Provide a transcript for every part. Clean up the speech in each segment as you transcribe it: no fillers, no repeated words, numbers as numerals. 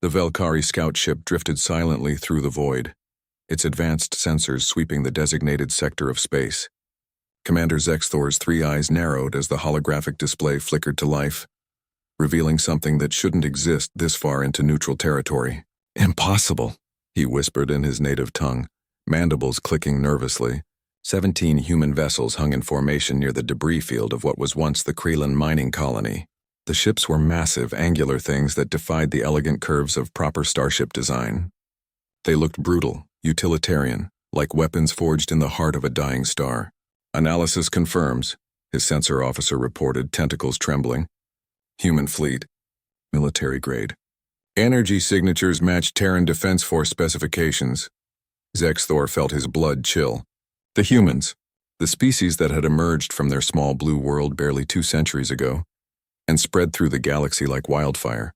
The Velkari scout ship drifted silently through the void, its advanced sensors sweeping the designated sector of space. Commander Zexthor's three eyes narrowed as the holographic display flickered to life, revealing something that shouldn't exist this far into neutral territory. "Impossible," he whispered in his native tongue, mandibles clicking nervously. 17 human vessels hung in formation near the debris field of what was once the Krelan mining colony. The ships were massive, angular things that defied the elegant curves of proper starship design. They looked brutal, utilitarian, like weapons forged in the heart of a dying star. "Analysis confirms," his sensor officer reported, tentacles trembling. "Human fleet. Military grade. Energy signatures match Terran Defense Force specifications." Zexthor felt his blood chill. The humans, the species that had emerged from their small blue world barely 2 centuries ago, and spread through the galaxy like wildfire.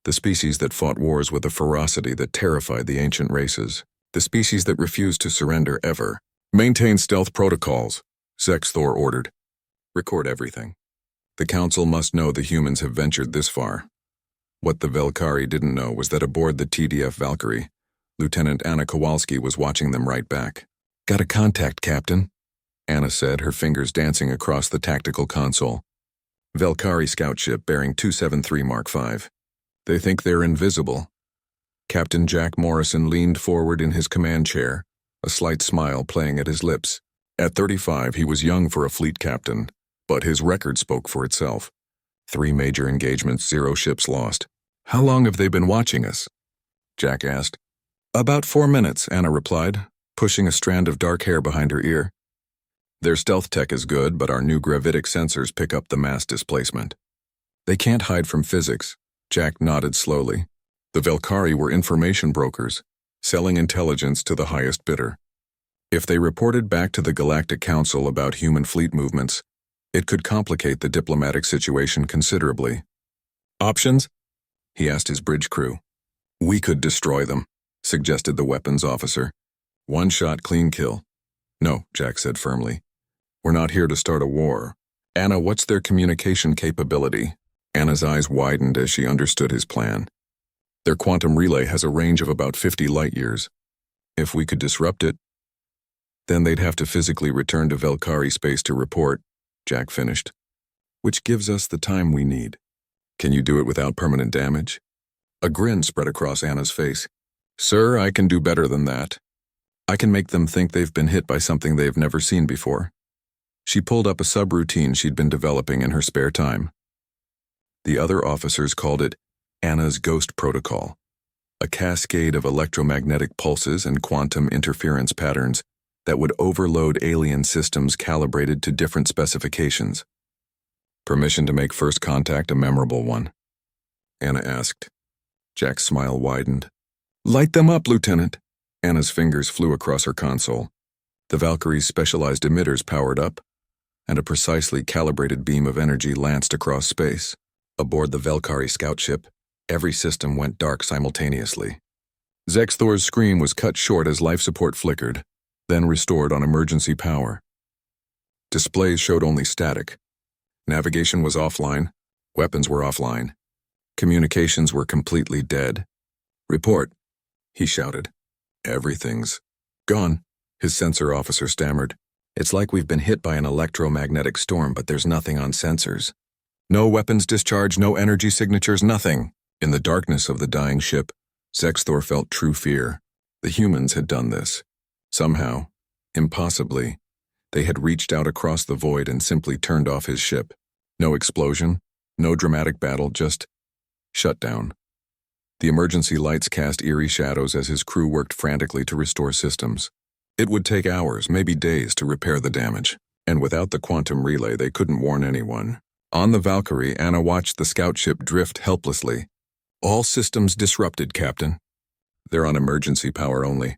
The species that fought wars with a ferocity that terrified the ancient races. The species that refused to surrender ever. "Maintain stealth protocols," Zexthor ordered. "Record everything. The Council must know the humans have ventured this far." What the Velkari didn't know was that aboard the TDF Valkyrie, Lieutenant Anna Kowalski was watching them right back. "Got a contact, Captain," Anna said, her fingers dancing across the tactical console. "Velkari scout ship bearing 273 Mark V. They think they're invisible." Captain Jack Morrison leaned forward in his command chair, a slight smile playing at his lips. At 35, he was young for a fleet captain, but his record spoke for itself. 3 major engagements, 0 ships lost. "How long have they been watching us?" Jack asked. "About 4 minutes," Anna replied, pushing a strand of dark hair behind her ear. "Their stealth tech is good, but our new gravitic sensors pick up the mass displacement. They can't hide from physics." Jack nodded slowly. The Velkari were information brokers, selling intelligence to the highest bidder. If they reported back to the Galactic Council about human fleet movements, it could complicate the diplomatic situation considerably. "Options?" he asked his bridge crew. "We could destroy them," suggested the weapons officer. "One shot, clean kill." "No," Jack said firmly. "We're not here to start a war." "Anna, what's their communication capability?" Anna's eyes widened as she understood his plan. "Their quantum relay has a range of about 50 light-years. If we could disrupt it, then they'd have to physically return to Velkari space to report," Jack finished. "Which gives us the time we need. Can you do it without permanent damage?" A grin spread across Anna's face. "Sir, I can do better than that. I can make them think they've been hit by something they've never seen before." She pulled up a subroutine she'd been developing in her spare time. The other officers called it Anna's Ghost Protocol, a cascade of electromagnetic pulses and quantum interference patterns that would overload alien systems calibrated to different specifications. "Permission to make first contact a memorable one?" Anna asked. Jack's smile widened. "Light them up, Lieutenant." Anna's fingers flew across her console. The Valkyrie's specialized emitters powered up, and a precisely calibrated beam of energy lanced across space. Aboard the Velkari scout ship, every system went dark simultaneously. Zexthor's scream was cut short as life support flickered, then restored on emergency power. Displays showed only static. Navigation was offline, weapons were offline. Communications were completely dead. "Report," he shouted. "Everything's gone," his sensor officer stammered. "It's like we've been hit by an electromagnetic storm, but there's nothing on sensors. No weapons discharge, no energy signatures, nothing." In the darkness of the dying ship, Zexthor felt true fear. The humans had done this. Somehow, impossibly, they had reached out across the void and simply turned off his ship. No explosion, no dramatic battle, just shutdown. The emergency lights cast eerie shadows as his crew worked frantically to restore systems. It would take hours, maybe days, to repair the damage, and without the quantum relay they couldn't warn anyone. On the Valkyrie, Anna watched the scout ship drift helplessly. "All systems disrupted, Captain. They're on emergency power only.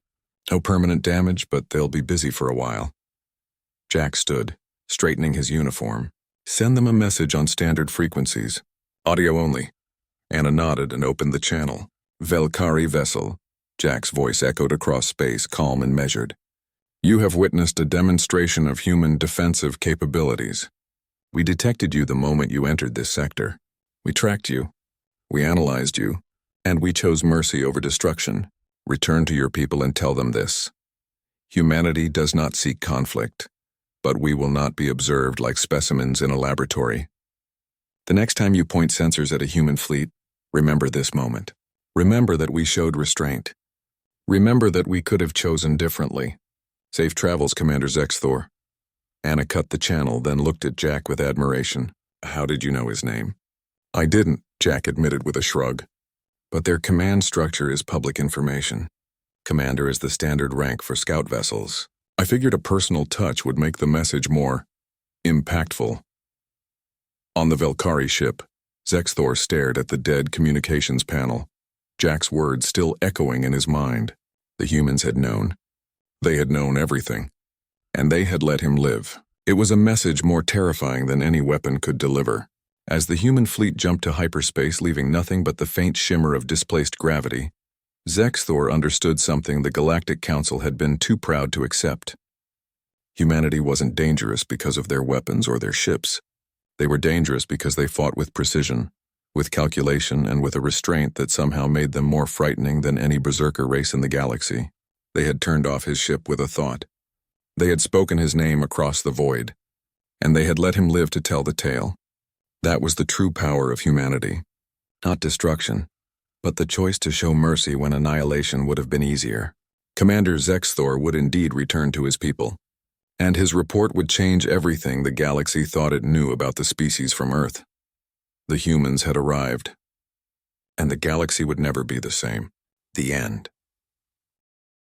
No permanent damage, but they'll be busy for a while." Jack stood, straightening his uniform. "Send them a message on standard frequencies. Audio only." Anna nodded and opened the channel. "Velkari vessel." Jack's voice echoed across space, calm and measured. "You have witnessed a demonstration of human defensive capabilities. We detected you the moment you entered this sector. We tracked you. We analyzed you, And we chose mercy over destruction. Return to your people and tell them this. Humanity does not seek conflict, but we will not be observed like specimens in a laboratory. The next time you point sensors at a human fleet, remember this moment. Remember that we showed restraint. Remember that we could have chosen differently. Safe travels, Commander Zexthor. Anna cut the channel, then looked at Jack with admiration. How did you know his name? I didn't, Jack admitted with a shrug. But their command structure is public information. Commander is the standard rank for scout vessels. I figured a personal touch would make the message more impactful. On the Velkari ship, Zexthor stared at the dead communications panel, Jack's words still echoing in his mind. The humans had known. They had known everything. And they had let him live. It was a message more terrifying than any weapon could deliver. As the human fleet jumped to hyperspace, leaving nothing but the faint shimmer of displaced gravity, Zexthor understood something the Galactic Council had been too proud to accept. Humanity wasn't dangerous because of their weapons or their ships. They were dangerous because they fought with precision, with calculation, and with a restraint that somehow made them more frightening than any berserker race in the galaxy. They had turned off his ship with a thought. They had spoken his name across the void, and they had let him live to tell the tale. That was the true power of humanity. Not destruction, but the choice to show mercy when annihilation would have been easier. Commander Zexthor would indeed return to his people, and his report would change everything the galaxy thought it knew about the species from Earth. The humans had arrived, and the galaxy would never be the same. The end.